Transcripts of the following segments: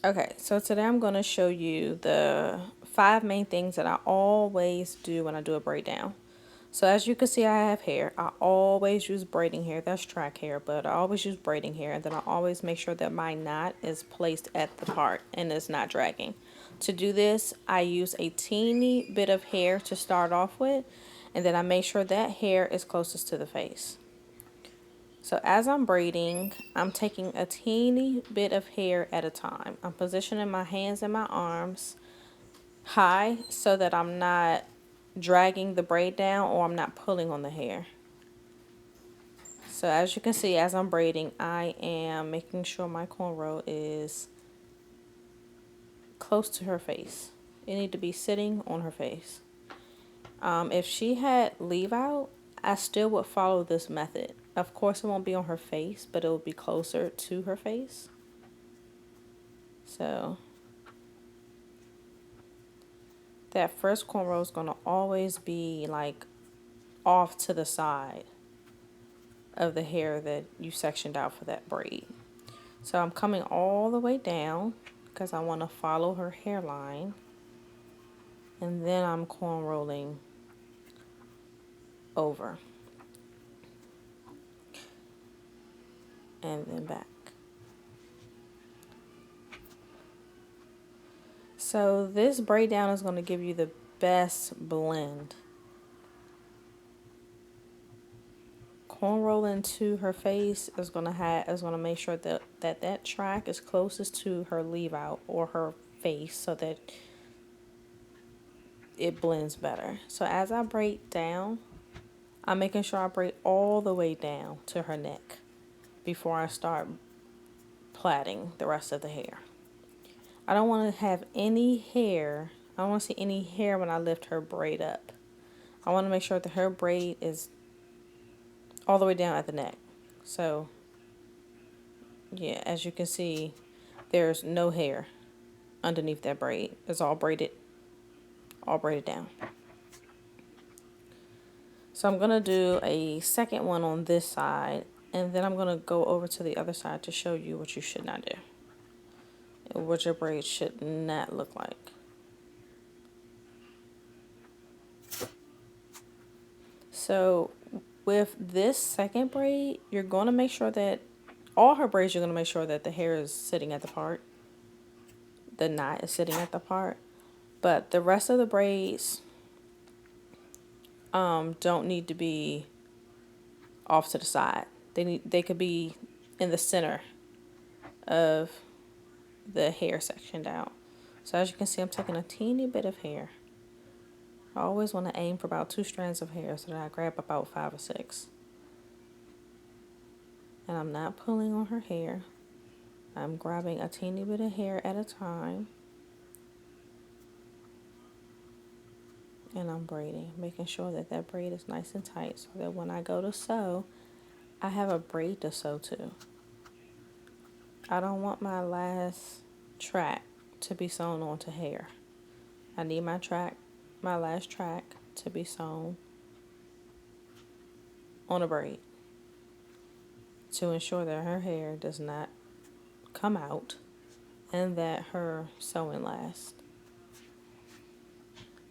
Okay, so today I'm going to show you the 5 main things that I always do when I do a braid down. So as you can see, I have hair. I always use braiding hair. That's track hair, but I always use braiding hair. And then I always make sure that my knot is placed at the part and it's not dragging. To do this, I use a teeny bit of hair to start off with. And then I make sure that hair is closest to the face. So as I'm braiding, I'm taking a teeny bit of hair at a time. I'm positioning my hands and my arms high so that I'm not dragging the braid down or I'm not pulling on the hair. So as you can see, as I'm braiding, I am making sure my cornrow is close to her face. It needs to be sitting on her face. If she had leave out, I still would follow this method. Of course, it won't be on her face, but it will be closer to her face. So that first cornrow is going to always be like off to the side of the hair that you sectioned out for that braid. So I'm coming all the way down because I want to follow her hairline, and then I'm corn rolling over and then back. So this braid down is going to give you the best blend. Corn rolling to her face is going to make sure that track is closest to her leave out or her face so that it blends better. So as I braid down, I'm making sure I braid all the way down to her neck before I start plaiting the rest of the hair. I don't want to have any hair. I don't want to see any hair when I lift her braid up. I want to make sure that her braid is all the way down at the neck. So, yeah, as you can see, there's no hair underneath that braid. It's all braided down. So I'm going to do a second one on this side, and then I'm going to go over to the other side to show you what you should not do. What your braid should not look like. So with this second braid, you're going to make sure that all her braids, you're going to make sure that the hair is sitting at the part. The knot is sitting at the part. But the rest of the braids don't need to be off to the side. They could be in the center of the hair section down. So as you can see, I'm taking a teeny bit of hair. I always want to aim for about 2 strands of hair so that I grab about 5 or 6. And I'm not pulling on her hair. I'm grabbing a teeny bit of hair at a time. And I'm braiding, making sure that that braid is nice and tight so that when I go to sew, I have a braid to sew to. I don't want my last track to be sewn onto hair. I need my last track to be sewn on a braid to ensure that her hair does not come out and that her sewing lasts.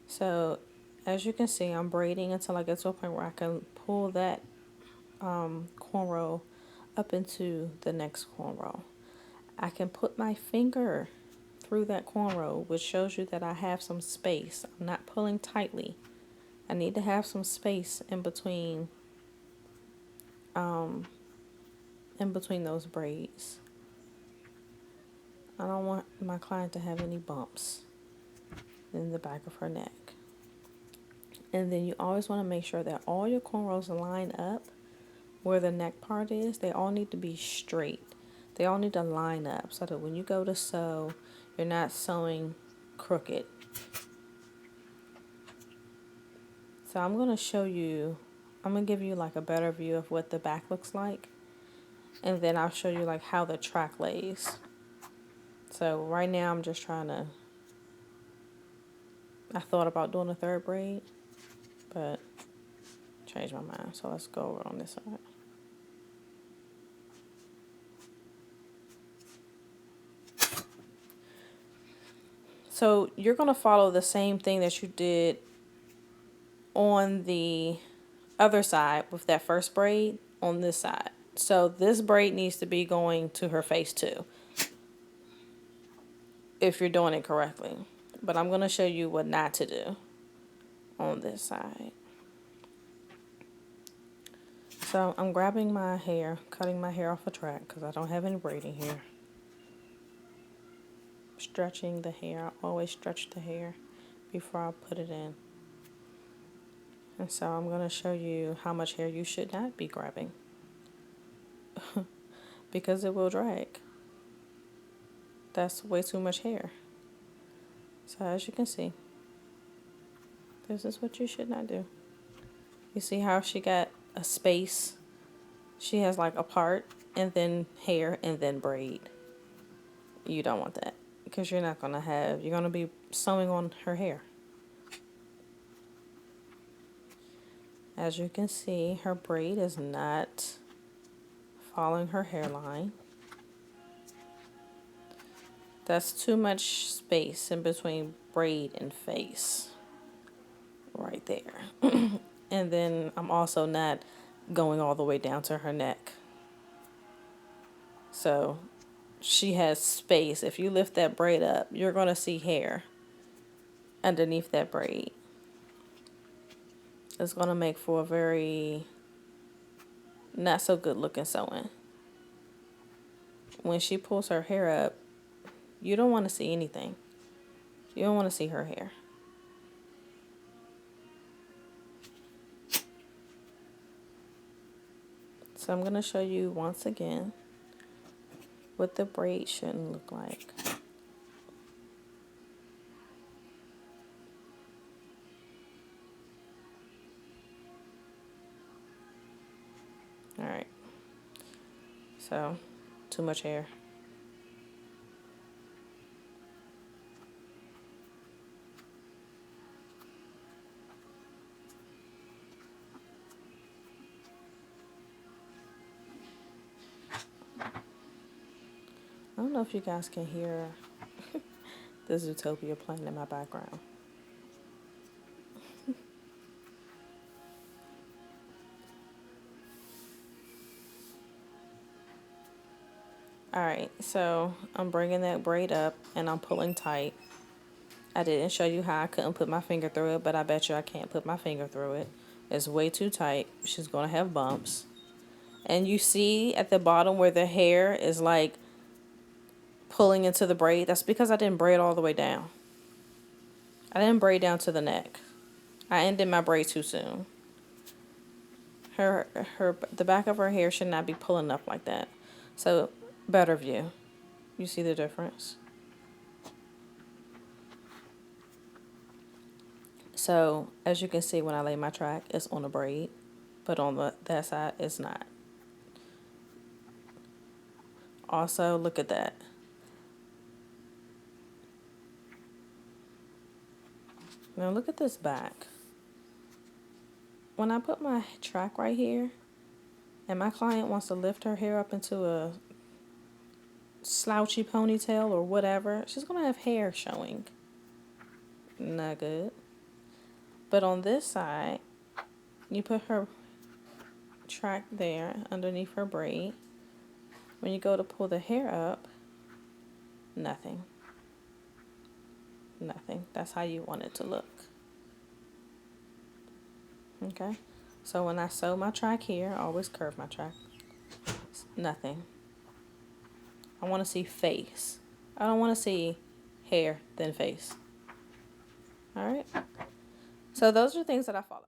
So as you can see, I'm braiding until I get to a point where I can pull that cornrow up into the next cornrow. I can put my finger through that cornrow, which shows you that I have some space. I'm not pulling tightly. I need to have some space in between those braids. I don't want my client to have any bumps in the back of her neck. And then you always want to make sure that all your cornrows line up where the neck part is. They all need to be straight. They all need to line up so that when you go to sew, you're not sewing crooked. So I'm going to give you like a better view of what the back looks like. And then I'll show you like how the track lays. So right now I'm just I thought about doing a third braid, but changed my mind. So let's go over on this side. So you're going to follow the same thing that you did on the other side with that first braid on this side. So this braid needs to be going to her face too, if you're doing it correctly. But I'm going to show you what not to do on this side. So I'm grabbing my hair, cutting my hair off a track because I don't have any braiding here. Stretching the hair. I always stretch the hair before I put it in. And so I'm going to show you how much hair you should not be grabbing because it will drag. That's way too much hair. So as you can see, this is what you should not do. You see how she got a space? She has like a part and then hair and then braid. You don't want that because you're going to be sewing on her hair. As you can see, her braid is not following her hairline. That's too much space in between braid and face. Right there. And then I'm also not going all the way down to her neck. So she has space. If you lift that braid up, you're going to see hair underneath that braid. It's going to make for a very not so good looking sewing. When she pulls her hair up, you don't want to see anything. You don't want to see her hair. So I'm going to show you once again what the braid shouldn't look like. Alright. So, too much hair. I don't know if you guys can hear the Zootopia playing in my background. Alright, so I'm bringing that braid up and I'm pulling tight. I didn't show you how I couldn't put my finger through it, but I bet you I can't put my finger through it. It's way too tight. She's going to have bumps. And you see at the bottom where the hair is like pulling into the braid? That's because I didn't braid all the way down. I didn't braid down to the neck. I ended my braid too soon. The back of her hair should not be pulling up like that. So, better view. You see the difference? So, as you can see, when I lay my track, it's on a braid, but on that side, it's not. Also, look at that. Now, look at this back. When I put my track right here, and my client wants to lift her hair up into a slouchy ponytail or whatever, she's going to have hair showing. Not good. But on this side, you put her track there underneath her braid. When you go to pull the hair up, nothing. Nothing. That's how you want it to look. Okay? So when I sew my track here, I always curve my track. Nothing. I want to see face. I don't want to see hair, then face. Alright? So those are things that I follow.